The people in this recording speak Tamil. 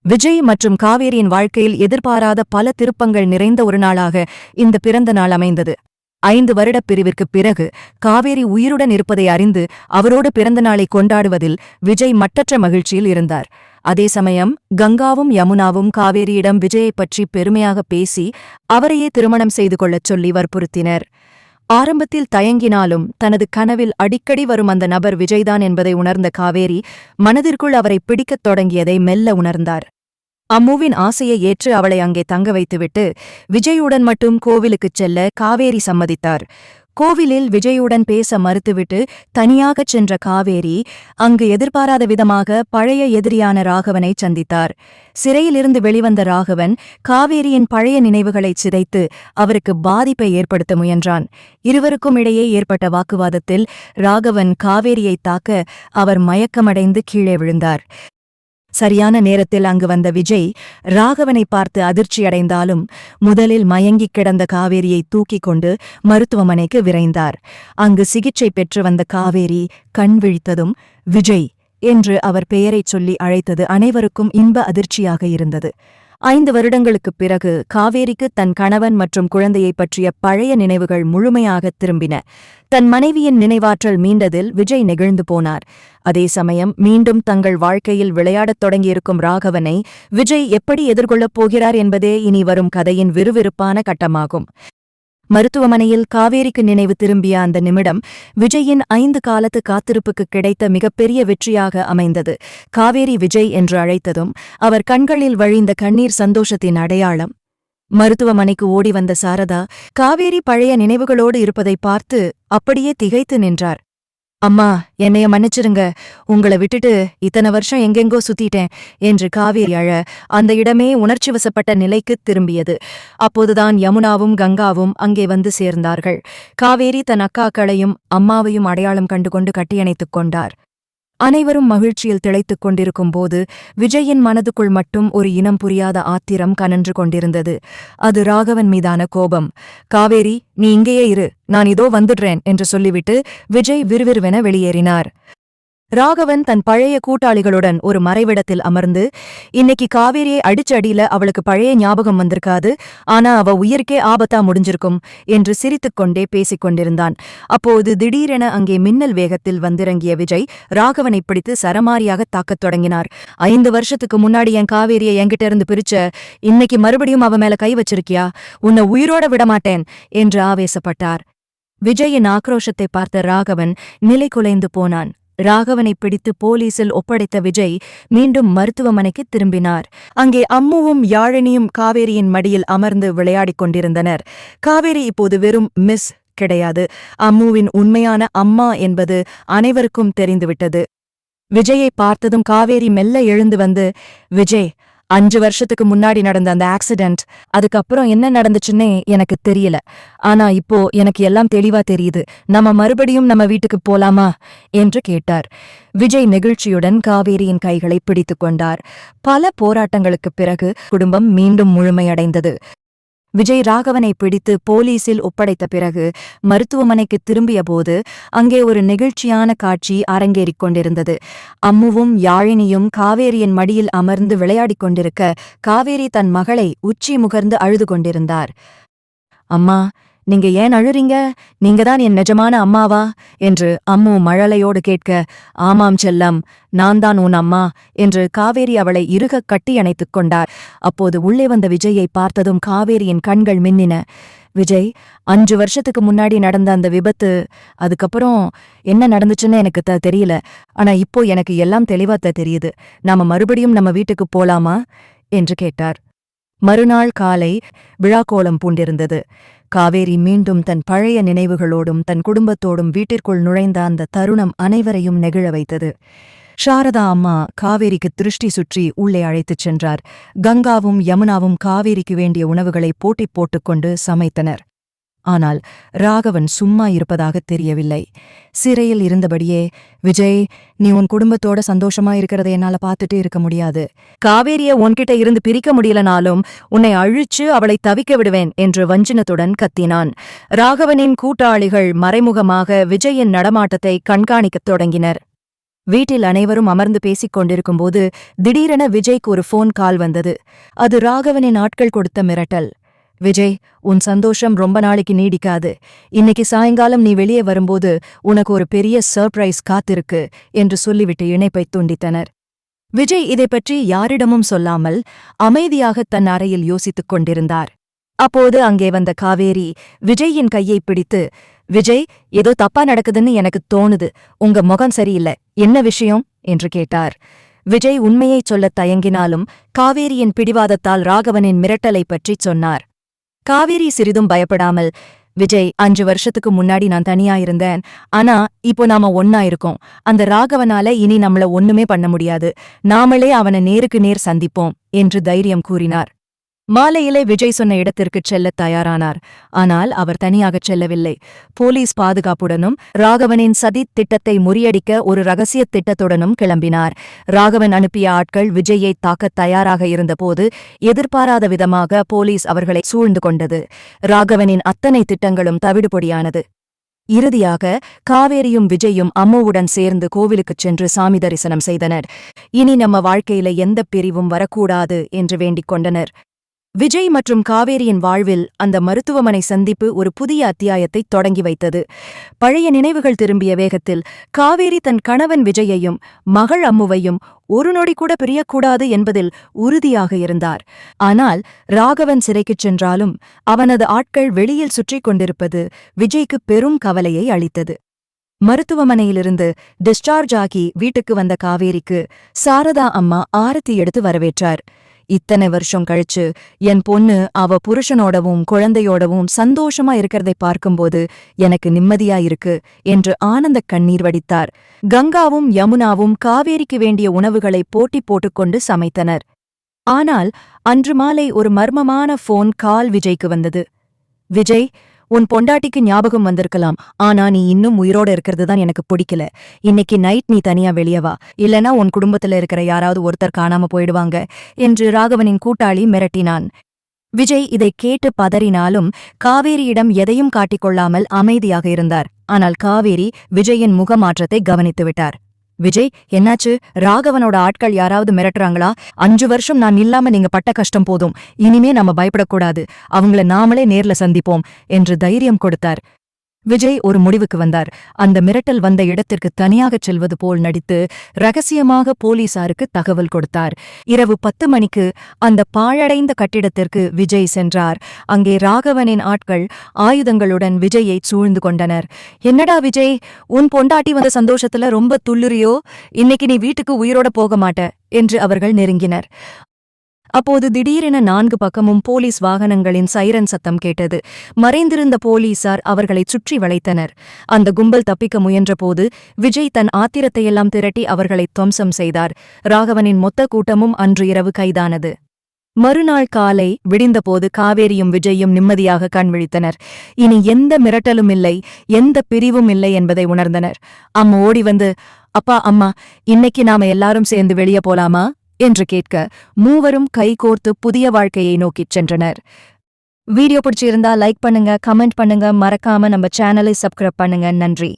விஜய் மற்றும் காவேரியின் வாழ்க்கையில் எதிர்பாராத பல திருப்பங்கள் நிறைந்த ஒரு நாளாக இந்த பிறந்த நாள் அமைந்தது. 5 வருடப் பிரிவிற்குப் பிறகு காவேரி உயிருடன் இருப்பதை அறிந்து அவரோடு பிறந்த நாளை கொண்டாடுவதில் விஜய் மட்டற்ற மகிழ்ச்சியில் இருந்தார். அதே சமயம் கங்காவும் யமுனாவும் காவேரியிடம் விஜயைப் பற்றி பெருமையாக பேசி அவரையே திருமணம் செய்து கொள்ளச் சொல்லி வற்புறுத்தினர். ஆரம்பத்தில் தயங்கினாலும் தனது கனவில் அடிக்கடி வரும் அந்த நபர் விஜய்தான் என்பதை உணர்ந்த காவேரி மனதிற்குள் அவரை பிடிக்கத் தொடங்கியதை மெல்ல உணர்ந்தார். அம்முவின் ஆசையை ஏற்று அவளை அங்கே தங்க வைத்துவிட்டு விஜயுடன் மட்டும் கோவிலுக்குச் செல்ல காவேரி சம்மதித்தார். கோவிலில் விஜயுடன் பேச மறுத்துவிட்டு தனியாகச் சென்ற காவேரி அங்கு எதிர்பாராத விதமாக பழைய எதிரியான ராகவனை சந்தித்தார். சிறையிலிருந்து வெளிவந்த ராகவன் காவேரியின் பழைய நினைவுகளைச் சிதைத்து அவருக்கு பாதிப்பை ஏற்படுத்த முயன்றான். இருவருக்கும் இடையே ஏற்பட்ட வாக்குவாதத்தில் ராகவன் காவேரியை தாக்க அவர் மயக்கமடைந்து கீழே விழுந்தார். சரியான நேரத்தில் அங்கு வந்த விஜய் ராகவனை பார்த்து அதிர்ச்சியடைந்தாலும் முதலில் மயங்கிக் கிடந்த காவேரியை தூக்கிக் கொண்டு மருத்துவமனைக்கு விரைந்தார். அங்கு சிகிச்சை பெற்று வந்த காவேரி கண் விழித்ததும் விஜய் என்று அவர் பெயரைச் சொல்லி அழைத்தது அனைவருக்கும் இன்ப அதிர்ச்சியாக இருந்தது. 5 வருடங்களுக்குப் பிறகு காவேரிக்கு தன் கணவன் மற்றும் குழந்தையைப் பற்றிய பழைய நினைவுகள் முழுமையாகத் திரும்பின. தன் மனைவியின் நினைவாற்றல் மீண்டதில் விஜய் நெகிழ்ந்து போனார். அதே சமயம் மீண்டும் தங்கள் வாழ்க்கையில் விளையாடத் தொடங்கியிருக்கும் ராகவனை விஜய் எப்படி எதிர்கொள்ளப் போகிறார் என்பதே இனி வரும் கதையின் விறுவிறுப்பான கட்டமாகும். மருத்துவமனையில் காவேரிக்கு நினைவு திரும்பிய அந்த நிமிடம் விஜயின் 5 காலத்து காத்திருப்புக்கு கிடைத்த மிகப்பெரிய வெற்றியாக அமைந்தது. காவேரி விஜய் என்று அழைத்ததும் அவர் கண்களில் வழிந்த கண்ணீர் சந்தோஷத்தின் அடையாளம். மருத்துவமனைக்கு ஓடி வந்த சாரதா காவேரி பழைய நினைவுகளோடு இருப்பதை பார்த்து அப்படியே திகைத்து நின்றார். அம்மா, என்னைய மன்னிச்சிருங்க, உங்களை விட்டுட்டு இத்தனை வருஷம் எங்கெங்கோ சுத்திட்டேன் என்று காவேரி அழ அந்த இடமே உணர்ச்சிவசப்பட்ட நிலைக்குத் திரும்பியது. அப்போதுதான் யமுனாவும் கங்காவும் அங்கே வந்து சேர்ந்தார்கள். காவேரி தன் அக்காக்களையும் அம்மாவையும் அடையாளம் கண்டுகொண்டு கட்டியணைத்துக் கொண்டார். அனைவரும் மகிழ்ச்சியில் திளைத்துக் கொண்டிருக்கும் போது விஜயின் மனதுக்குள் மட்டும் ஒரு இனம் புரியாத ஆத்திரம் கனன்று கொண்டிருந்தது. அது ராகவன் மீதான கோபம். காவேரி, நீ இங்கேயே இரு, நான் இதோ வந்துடுறேன் என்று சொல்லிவிட்டு விஜய் விறுவிறுவென வெளியேறினார். ராகவன் தன் பழைய கூட்டாளிகளுடன் ஒரு மறைவிடத்தில் அமர்ந்து, இன்னைக்கு காவேரியை அடிச்சடியில அவளுக்கு பழைய ஞாபகம் வந்திருக்காது, ஆனா அவ உயிருக்கே ஆபத்தா முடிஞ்சிருக்கும் என்று சிரித்துக்கொண்டே பேசிக் கொண்டிருந்தான். அப்போது திடீரென அங்கே மின்னல் வேகத்தில் வந்திறங்கிய விஜய் ராகவனை பிடித்து சரமாரியாக தாக்கத் தொடங்கினார். 5 வருஷத்துக்கு முன்னாடி என் காவேரியை என்கிட்ட இருந்து பிரிச்ச, இன்னைக்கு மறுபடியும் அவ மேல கை வச்சிருக்கியா? உன்னை உயிரோட விடமாட்டேன் என்று ஆவேசப்பட்டார். விஜயின் ஆக்ரோஷத்தை பார்த்த ராகவன் நிலை குலைந்து போனான். ராகவனை பிடித்து போலீசில் ஒப்படைத்த விஜய் மீண்டும் மருத்துவமனைக்கு திரும்பினார். அங்கே அம்முவும் யாழினியும் காவேரியின் மடியில் அமர்ந்து விளையாடிக் கொண்டிருந்தனர். காவேரி இப்போது வெறும் மிஸ் கிடையாது, அம்முவின் உண்மையான அம்மா என்பது அனைவருக்கும் தெரிந்துவிட்டது. விஜயை பார்த்ததும் காவேரி மெல்ல எழுந்து வந்து, விஜய், 5 வருஷத்துக்கு முன்னாடி நடந்த அந்த ஆக்சிடென்ட், அதுக்கப்புறம் என்ன நடந்துச்சுன்னே எனக்கு தெரியல. ஆனா இப்போ எனக்கு எல்லாம் தெளிவா தெரியுது. நம்ம மறுபடியும் நம்ம வீட்டுக்கு போலாமா என்று கேட்டார். விஜய் நெகிழ்ச்சியுடன் காவேரியின் கைகளை பிடித்துக் கொண்டார். பல போராட்டங்களுக்குப் பிறகு குடும்பம் மீண்டும் முழுமையடைந்தது. விஜய் ராகவனை பிடித்து போலீசில் ஒப்படைத்த பிறகு மருத்துவமனைக்கு திரும்பியபோது அங்கே ஒரு நெகிழ்ச்சியான காட்சி அரங்கேறிக் கொண்டிருந்தது. அம்முவும் யாழினியும் காவேரியின் மடியில் அமர்ந்து விளையாடிக் கொண்டிருக்க காவேரி தன் மகளை உச்சி முகர்ந்து அழுது கொண்டிருந்தார். அம்மா, நீங்க ஏன் அழுறீங்க? நீங்கதான் என் நிஜமான அம்மாவா என்று அம்மு மழலையோடு கேட்க, ஆமாம் செல்லம், நான் தான் உன் அம்மா என்று காவேரி அவளை இறுகக் கட்டியணைத்துக் கொண்டார். அப்போது உள்ளே வந்த விஜயை பார்த்ததும் காவேரியின் கண்கள் மின்னின. விஜய், 5 வருஷத்துக்கு முன்னாடி நடந்த அந்த விபத்து, அதுக்கப்புறம் என்ன நடந்துச்சுன்னு எனக்கு தெரியல. ஆனா இப்போ எனக்கு எல்லாம் தெளிவா தெரியுது. நாம மறுபடியும் நம்ம வீட்டுக்கு போலாமா என்று கேட்டார். மறுநாள் காலை விழாக்கோலம் பூண்டிருந்தது. காவேரி மீண்டும் தன் பழைய நினைவுகளோடும் தன் குடும்பத்தோடும் வீட்டிற்குள் நுழைந்த அந்த தருணம் அனைவரையும் நெகிழ வைத்தது. சாரதா அம்மா காவேரிக்கு திருஷ்டி சுற்றி உள்ளே அழைத்துச் சென்றார். கங்காவும் யமுனாவும் காவேரிக்கு வேண்டிய உணவுகளை போட்டி போட்டுக்கொண்டு சமைத்தனர். ஆனால் ராகவன் சும்மா இருப்பதாகத் தெரியவில்லை. சிறையில் இருந்தபடியே, விஜய், நீ உன் குடும்பத்தோட சந்தோஷமா இருக்கிறத என்னால பார்த்துட்டே இருக்க முடியாது. காவேரிய உன்கிட்ட இருந்து பிரிக்க முடியலனாலும் உன்னை அழிச்சு அவளை தவிக்க விடுவேன் என்று வஞ்சினத்துடன் கத்தினான். ராகவனின் கூட்டாளிகள் மறைமுகமாக விஜயின் நடமாட்டத்தை கண்காணிக்கத் தொடங்கினர். வீட்டில் அனைவரும் அமர்ந்து பேசிக் கொண்டிருக்கும்போது திடீரென விஜய்க்கு ஒரு ஃபோன் கால் வந்தது. அது ராகவனின் ஆட்கள் கொடுத்த மிரட்டல். விஜய், உன் சந்தோஷம் ரொம்ப நாளைக்கு நீடிக்காது. இன்னைக்கு சாயங்காலம் நீ வெளியே வரும்போது உனக்கு ஒரு பெரிய சர்ப்ரைஸ் காத்திருக்கு என்று சொல்லிவிட்டு இணைப்பை துண்டித்தனர். விஜய் இதைப் பற்றி யாரிடமும் சொல்லாமல் அமைதியாக தன் அறையில் யோசித்துக் கொண்டிருந்தார். அப்போது அங்கே வந்த காவேரி விஜயின் கையைப் பிடித்து, விஜய், ஏதோ தப்பா நடக்குதுன்னு எனக்கு தோணுது. உங்க முகம் சரியில்லை, என்ன விஷயம் என்று கேட்டார். விஜய் உண்மையைச் சொல்லத் தயங்கினாலும் காவேரியின் பிடிவாதத்தால் ராகவனின் மிரட்டலைப் பற்றிச் சொன்னார். காவேரி சிறிதும் பயப்படாமல், விஜய், 5 வருஷத்துக்கு முன்னாடி நான் தனியா இருந்தேன். ஆனா இப்போ நாம ஒன்னா இருக்கோம். அந்த ராகவனால இனி நம்மள ஒண்ணுமே பண்ண முடியாது. நாமளே அவனை நேருக்கு நேர் சந்திப்போம் என்று தைரியம் கூறினார். மாலையிலே விஜய் சொன்ன இடத்திற்குச் செல்லத் தயாரானார். ஆனால் அவர் தனியாகச் செல்லவில்லை. போலீஸ் பாதுகாப்புடனும் ராகவனின் சதித் திட்டத்தை முறியடிக்க ஒரு ரகசியத் திட்டத்துடனும் கிளம்பினார். ராகவன் அனுப்பிய ஆட்கள் விஜய்யைத் தாக்கத் தயாராக இருந்தபோது எதிர்பாராத விதமாக போலீஸ் அவர்களை சூழ்ந்து கொண்டது. ராகவனின் அத்தனை திட்டங்களும் தவிடுபொடியானது. இறுதியாக காவேரியும் விஜயும் அம்முவுடன் சேர்ந்து கோவிலுக்குச் சென்று சாமி தரிசனம் செய்தனர். இனி நம்ம வாழ்க்கையில எந்தப் பிரிவும் வரக்கூடாது என்று வேண்டிக் கொண்டனர். விஜய் மற்றும் காவேரியின் வாழ்வில் அந்த மருத்துவமனை சந்திப்பு ஒரு புதிய அத்தியாயத்தை தொடங்கி வைத்தது. பழைய நினைவுகள் திரும்பிய வேகத்தில் காவேரி தன் கணவன் விஜயையும் மகள் அம்முவையும் ஒரு நொடி கூட பிரியக்கூடாது என்பதில் உறுதியாக இருந்தார். ஆனால் ராகவன் சிறைக்குச் சென்றாலும் அவனது ஆட்கள் வெளியில் சுற்றிக் கொண்டிருப்பது விஜய்க்கு பெரும் கவலையை அளித்தது. மருத்துவமனையிலிருந்து டிஸ்சார்ஜ் ஆகி வீட்டுக்கு வந்த காவேரிக்கு சாரதா அம்மா ஆரத்தி எடுத்து வரவேற்றார். இத்தனை வருஷம் கழிச்சு என் பொண்ணு அவ புருஷனோடவும் குழந்தையோடவும் சந்தோஷமா இருக்கிறதை பார்க்கும்போது எனக்கு நிம்மதியா இருக்கு என்று ஆனந்தக் கண்ணீர் வடித்தார். கங்காவும் யமுனாவும் காவேரிக்கு வேண்டிய உணவுகளை போட்டி போட்டுக்கொண்டு சமைத்தனர். ஆனால் அன்று மாலை ஒரு மர்மமான ஃபோன் கால் விஜய்க்கு வந்தது. விஜய், உன் பொண்டாட்டிக்கு ஞாபகம் வந்திருக்கலாம். ஆனா நீ இன்னும் உயிரோட இருக்கிறது தான் எனக்கு பிடிக்கல. இன்னைக்கு நைட் நீ தனியா வெளியே வா, இல்லனா உன் குடும்பத்துல இருக்கிற யாராவது ஒருத்தர் காணாம போயிடுவாங்க என்று ராகவனின் கூட்டாளி மிரட்டினான். விஜய் இதைக் கேட்டு பதறினாலும் காவேரியிடம் எதையும் காட்டிக்கொள்ளாமல் அமைதியாக இருந்தார். ஆனால் காவேரி விஜயின் முகமாற்றத்தை கவனித்துவிட்டார். விஜய், என்னாச்சு? ராகவனோட ஆட்கள் யாராவது மிரட்டுறாங்களா? 5 வருஷம் நான் இல்லாம நீங்க பட்ட கஷ்டம் போதும். இனிமே நம்ம பயப்படக்கூடாது. அவங்கள நாமளே நேர்ல சந்திப்போம் என்று தைரியம் கொடுத்தார். விஜய் ஒரு முடிவுக்கு வந்தார். அந்த மிரட்டல் வந்த இடத்திற்கு தனியாகச் செல்வது போல் நடித்து ரகசியமாக போலீசாருக்கு தகவல் கொடுத்தார். இரவு 10 மணிக்கு அந்த பாழடைந்த கட்டிடத்திற்கு விஜய் சென்றார். அங்கே ராகவனின் ஆட்கள் ஆயுதங்களுடன் விஜயை சூழ்ந்து கொண்டனர். என்னடா விஜய், உன் பொண்டாட்டி வந்த சந்தோஷத்துல ரொம்ப துள்ளுறியோ? இன்னைக்கு நீ வீட்டுக்கு உயிரோட போக மாட்ட என்று அவர்கள் நெருங்கினர். அப்போது திடீரென 4 பக்கமும் போலீஸ் வாகனங்களின் சைரன் சத்தம் கேட்டது. மறைந்திருந்த போலீசார் அவர்களைச் சுற்றி வளைத்தனர். அந்த கும்பல் தப்பிக்க முயன்றபோது விஜய் தன் ஆத்திரத்தையெல்லாம் திரட்டி அவர்களை துவம்சம் செய்தார். ராகவனின் மொத்த கூட்டமும் அன்று இரவு கைதானது. மறுநாள் காலை விடிந்தபோது காவேரியும் விஜயும் நிம்மதியாக கண் விழித்தனர். இனி எந்த மிரட்டலும் இல்லை, எந்த பிரிவும் இல்லை என்பதை உணர்ந்தனர். அம்மா ஓடி வந்து, அப்பா, அம்மா, இன்னைக்கு நாம எல்லாரும் சேர்ந்து வெளியே போலாமா என்று கேட்க மூவரும் கைகோர்த்து புதிய வாழ்க்கையை நோக்கிச் சென்றனர். வீடியோ பிடிச்சிருந்தா லைக் பண்ணுங்க, கமெண்ட் பண்ணுங்க, மறக்காம நம்ம சேனலை சப்ஸ்கிரைப் பண்ணுங்க. நன்றி.